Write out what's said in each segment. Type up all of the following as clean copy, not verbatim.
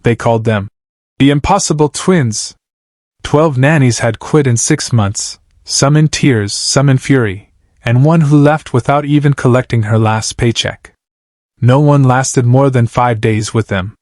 They called them the Impossible Twins. 12 nannies had quit in 6 months, some in tears, some in fury, and one who left without even collecting her last paycheck. No one lasted more than 5 days with them.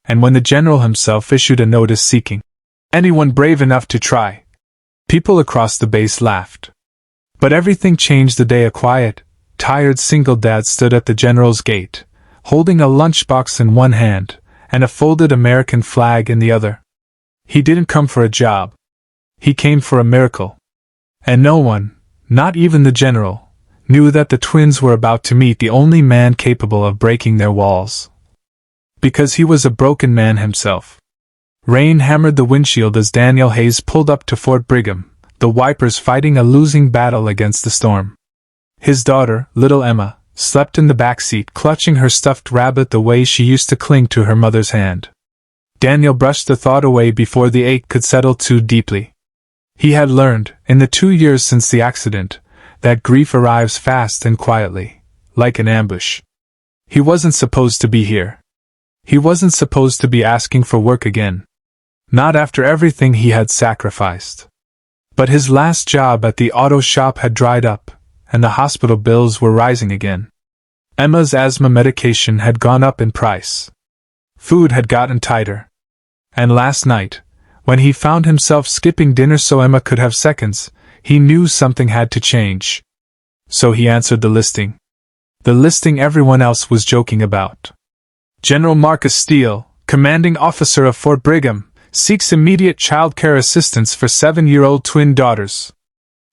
And when the general himself issued a notice seeking anyone brave enough to try, people across the base laughed. But everything changed the day a quiet, tired single dad stood at the general's gate, holding a lunchbox in one hand and a folded American flag in the other. He didn't come for a job. He came for a miracle. And no one, not even the general, knew that the twins were about to meet the only man capable of breaking their walls. Because he was a broken man himself. Rain hammered the windshield as Daniel Hayes pulled up to Fort Brigham, the wipers fighting a losing battle against the storm. His daughter, little Emma, slept in the back seat, clutching her stuffed rabbit the way she used to cling to her mother's hand. Daniel brushed the thought away before the ache could settle too deeply. He had learned, in the 2 years since the accident, that grief arrives fast and quietly, like an ambush. He wasn't supposed to be here. He wasn't supposed to be asking for work again. Not after everything he had sacrificed. But his last job at the auto shop had dried up, and the hospital bills were rising again. Emma's asthma medication had gone up in price. Food had gotten tighter. And last night, when he found himself skipping dinner so Emma could have seconds, he knew something had to change. So he answered the listing. The listing everyone else was joking about. General Marcus Steele, commanding officer of Fort Brigham, seeks immediate child care assistance for 7-year-old twin daughters.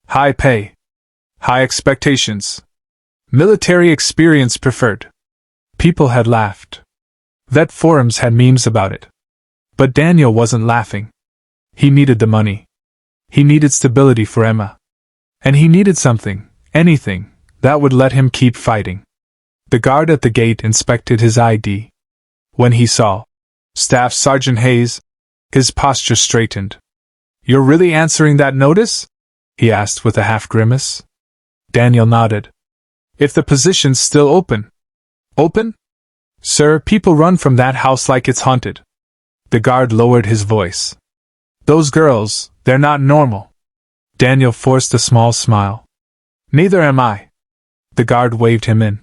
High pay. High expectations. Military experience preferred. People had laughed. Vet forums had memes about it. But Daniel wasn't laughing. He needed the money. He needed stability for Emma. And he needed something, anything, that would let him keep fighting. The guard at the gate inspected his ID. When he saw Staff Sergeant Hayes, his posture straightened. "You're really answering that notice?" he asked with a half-grimace. Daniel nodded. "If the position's still open." "Open? Sir, people run from that house like it's haunted." The guard lowered his voice. "Those girls, they're not normal." Daniel forced a small smile. "Neither am I." The guard waved him in.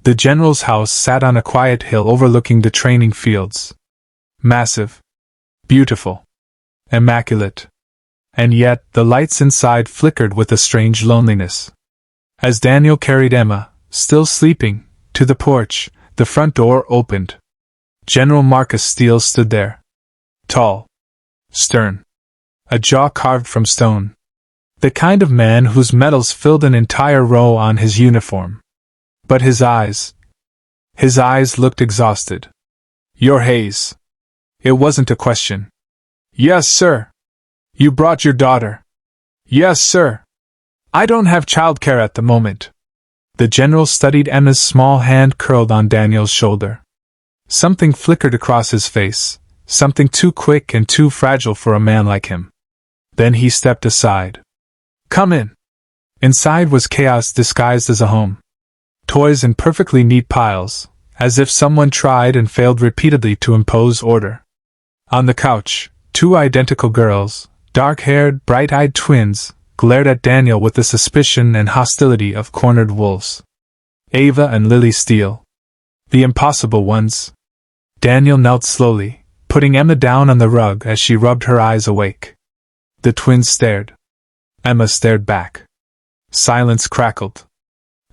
The general's house sat on a quiet hill overlooking the training fields. Massive. Beautiful. Immaculate. And yet, the lights inside flickered with a strange loneliness. As Daniel carried Emma, still sleeping, to the porch, the front door opened. General Marcus Steele stood there. Tall. Stern. A jaw carved from stone. The kind of man whose medals filled an entire row on his uniform. But his eyes looked exhausted. "You're Hayes." It wasn't a question. "Yes, sir." "You brought your daughter." "Yes, sir." "I don't have childcare at the moment." The general studied Emma's small hand curled on Daniel's shoulder. Something flickered across his face, something too quick and too fragile for a man like him. Then he stepped aside. "Come in." Inside was chaos disguised as a home. Toys in perfectly neat piles, as if someone tried and failed repeatedly to impose order. On the couch, 2 identical girls, dark-haired, bright-eyed twins, glared at Daniel with the suspicion and hostility of cornered wolves. Ava and Lily Steele. The impossible ones. Daniel knelt slowly, putting Emma down on the rug as she rubbed her eyes awake. The twins stared. Emma stared back. Silence crackled.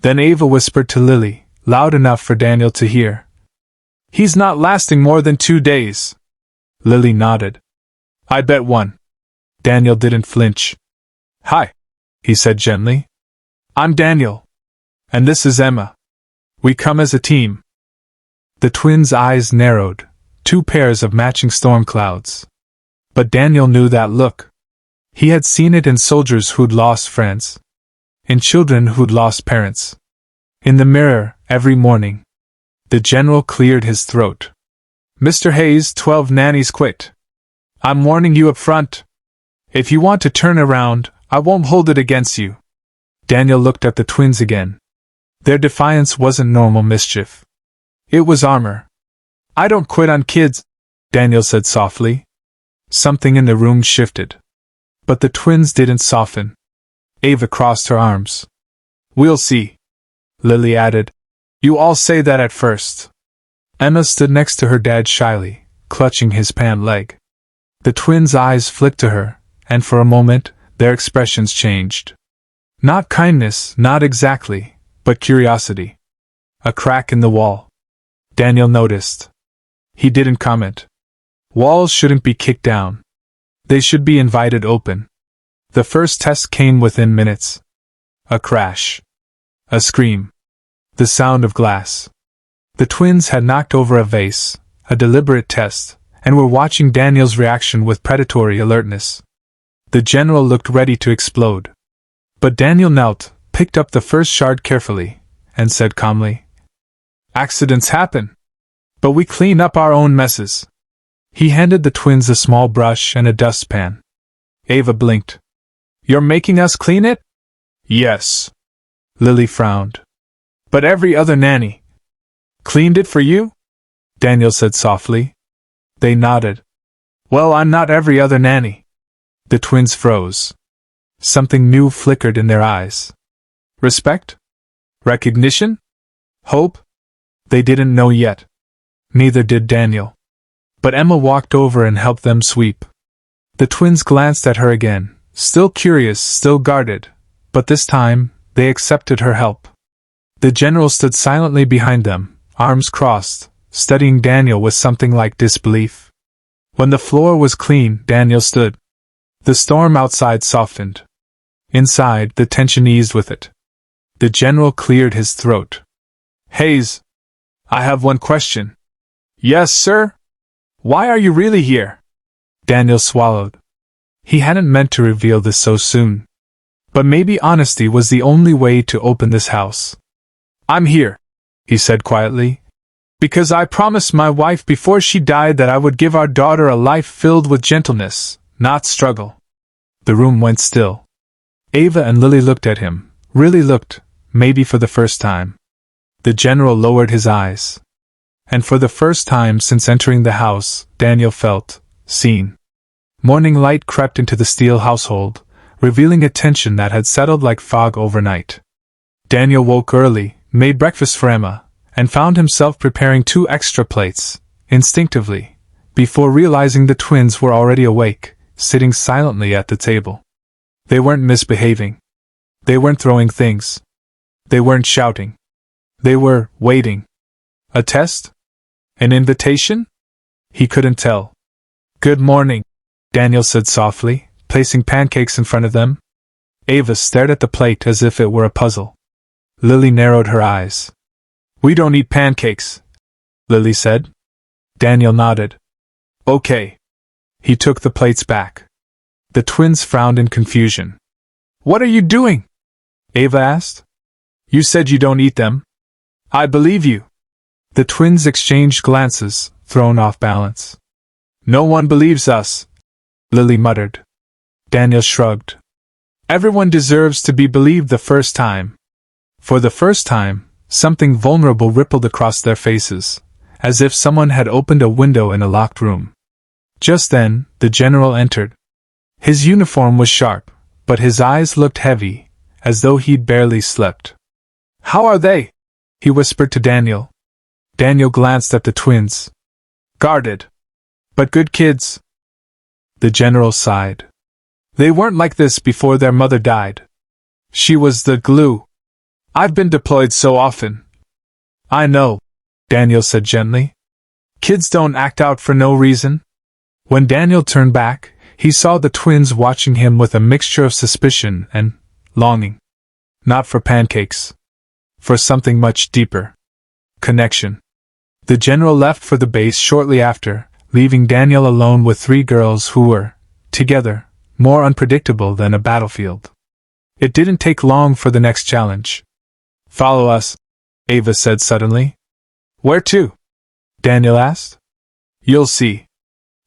Then Ava whispered to Lily, loud enough for Daniel to hear. "He's not lasting more than 2 days." Lily nodded. "I bet 1. Daniel didn't flinch. "Hi," he said gently. "I'm Daniel. And this is Emma. We come as a team." The twins' eyes narrowed, 2 pairs of matching storm clouds. But Daniel knew that look. He had seen it in soldiers who'd lost friends. In children who'd lost parents. In the mirror, every morning. The general cleared his throat. "Mr. Hayes, 12 nannies quit. I'm warning you up front. If you want to turn around, I won't hold it against you." Daniel looked at the twins again. Their defiance wasn't normal mischief. It was armor. "I don't quit on kids," Daniel said softly. Something in the room shifted. But the twins didn't soften. Ava crossed her arms. We'll see. Lily added. You all say that at first. Emma stood next to her dad shyly, clutching his pant leg. The twins' eyes flicked to her, and for a moment, their expressions changed. Not kindness, not exactly, but curiosity. A crack in the wall. Daniel noticed. He didn't comment. Walls shouldn't be kicked down. They should be invited open. The first test came within minutes. A crash. A scream. The sound of glass. The twins had knocked over a vase, a deliberate test, and were watching Daniel's reaction with predatory alertness. The general looked ready to explode. But Daniel knelt, picked up the first shard carefully, and said calmly, Accidents happen. But we clean up our own messes. He handed the twins a small brush and a dustpan. Ava blinked. You're making us clean it? Yes. Lily frowned. But every other nanny cleaned it for you? Daniel said softly. They nodded. Well, I'm not every other nanny. The twins froze. Something new flickered in their eyes. Respect? Recognition? Hope? They didn't know yet. Neither did Daniel. But Emma walked over and helped them sweep. The twins glanced at her again, still curious, still guarded, but this time, they accepted her help. The general stood silently behind them, arms crossed, studying Daniel with something like disbelief. When the floor was clean, Daniel stood. The storm outside softened. Inside, the tension eased with it. The general cleared his throat. Hayes, I have one question. Yes, sir? Why are you really here? Daniel swallowed. He hadn't meant to reveal this so soon. But maybe honesty was the only way to open this house. I'm here, he said quietly, because I promised my wife before she died that I would give our daughter a life filled with gentleness, not struggle. The room went still. Ava and Lily looked at him, really looked, maybe for the first time. The general lowered his eyes. And for the first time since entering the house, Daniel felt seen. Morning light crept into the Steele household, revealing a tension that had settled like fog overnight. Daniel woke early, made breakfast for Emma, and found himself preparing 2 extra plates, instinctively, before realizing the twins were already awake, sitting silently at the table. They weren't misbehaving. They weren't throwing things. They weren't shouting. They were waiting. A test? An invitation? He couldn't tell. Good morning, Daniel said softly, placing pancakes in front of them. Ava stared at the plate as if it were a puzzle. Lily narrowed her eyes. We don't eat pancakes, Lily said. Daniel nodded. Okay. He took the plates back. The twins frowned in confusion. What are you doing? Ava asked. You said you don't eat them. I believe you. The twins exchanged glances, thrown off balance. No one believes us, Lily muttered. Daniel shrugged. Everyone deserves to be believed the first time. For the first time, something vulnerable rippled across their faces, as if someone had opened a window in a locked room. Just then, the general entered. His uniform was sharp, but his eyes looked heavy, as though he'd barely slept. How are they? He whispered to Daniel. Daniel glanced at the twins. Guarded. But good kids. The general sighed. They weren't like this before their mother died. She was the glue. I've been deployed so often. I know, Daniel said gently. Kids don't act out for no reason. When Daniel turned back, he saw the twins watching him with a mixture of suspicion and longing. Not for pancakes. For something much deeper. Connection. The general left for the base shortly after, leaving Daniel alone with 3 girls who were, together, more unpredictable than a battlefield. It didn't take long for the next challenge. Follow us, Ava said suddenly. Where to? Daniel asked. You'll see.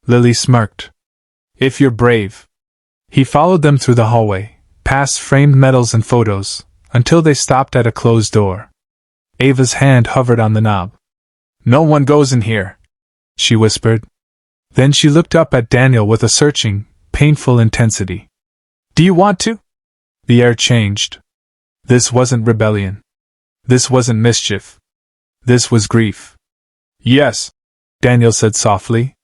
Lily smirked. If you're brave. He followed them through the hallway, past framed medals and photos, until they stopped at a closed door. Ava's hand hovered on the knob. No one goes in here, she whispered. Then she looked up at Daniel with a searching, painful intensity. Do you want to? The air changed. This wasn't rebellion. This wasn't mischief. This was grief. Yes, Daniel said softly.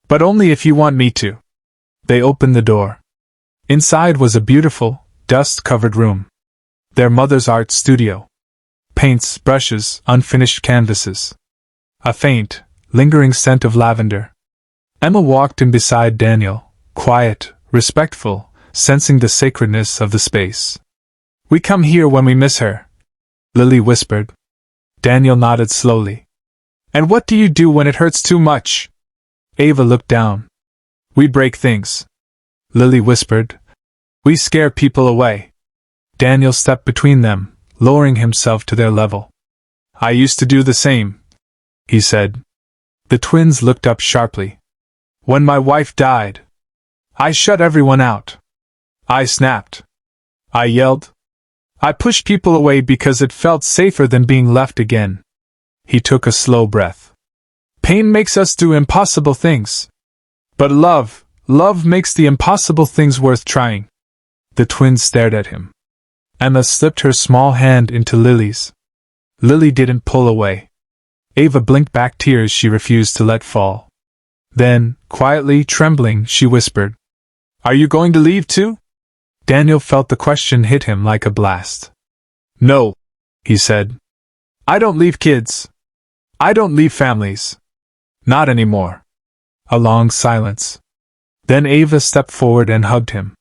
But only if you want me to. They opened the door. Inside was a beautiful, dust-covered room. Their mother's art studio. Paints, brushes, unfinished canvases. A faint, lingering scent of lavender. Emma walked in beside Daniel, quiet, respectful, sensing the sacredness of the space. We come here when we miss her, Lily whispered. Daniel nodded slowly. And what do you do when it hurts too much? Ava looked down. We break things, Lily whispered. We scare people away. Daniel stepped between them, lowering himself to their level. I used to do the same, he said. The twins looked up sharply. When my wife died, I shut everyone out. I snapped. I yelled. I pushed people away because it felt safer than being left again. He took a slow breath. Pain makes us do impossible things. But love makes the impossible things worth trying. The twins stared at him. Emma slipped her small hand into Lily's. Lily didn't pull away. Ava blinked back tears she refused to let fall. Then, quietly, trembling, she whispered, Are you going to leave too? Daniel felt the question hit him like a blast. No, he said. I don't leave kids. I don't leave families. Not anymore. A long silence. Then Ava stepped forward and hugged him.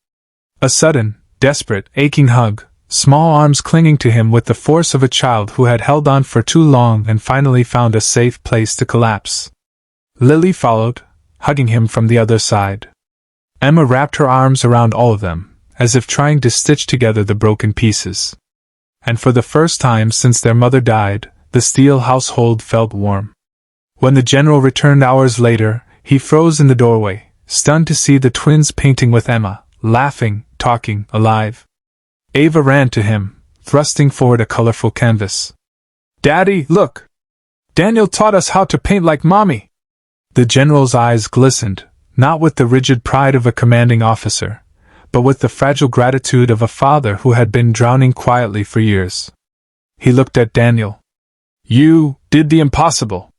A sudden, desperate, aching hug, small arms clinging to him with the force of a child who had held on for too long and finally found a safe place to collapse. Lily followed, hugging him from the other side. Emma wrapped her arms around all of them, as if trying to stitch together the broken pieces. And for the first time since their mother died, the Steele household felt warm. When the general returned hours later, he froze in the doorway, stunned to see the twins painting with Emma, laughing, talking, alive. Ava ran to him, thrusting forward a colorful canvas. Daddy, look! Daniel taught us how to paint like Mommy! The general's eyes glistened, not with the rigid pride of a commanding officer, but with the fragile gratitude of a father who had been drowning quietly for years. He looked at Daniel. You did the impossible.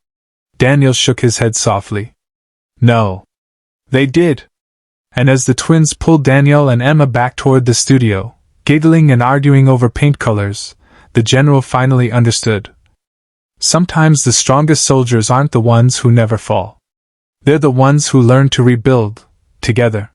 Daniel shook his head softly. No. They did. And as the twins pulled Daniel and Emma back toward the studio, giggling and arguing over paint colors, the general finally understood. Sometimes the strongest soldiers aren't the ones who never fall. They're the ones who learn to rebuild, together.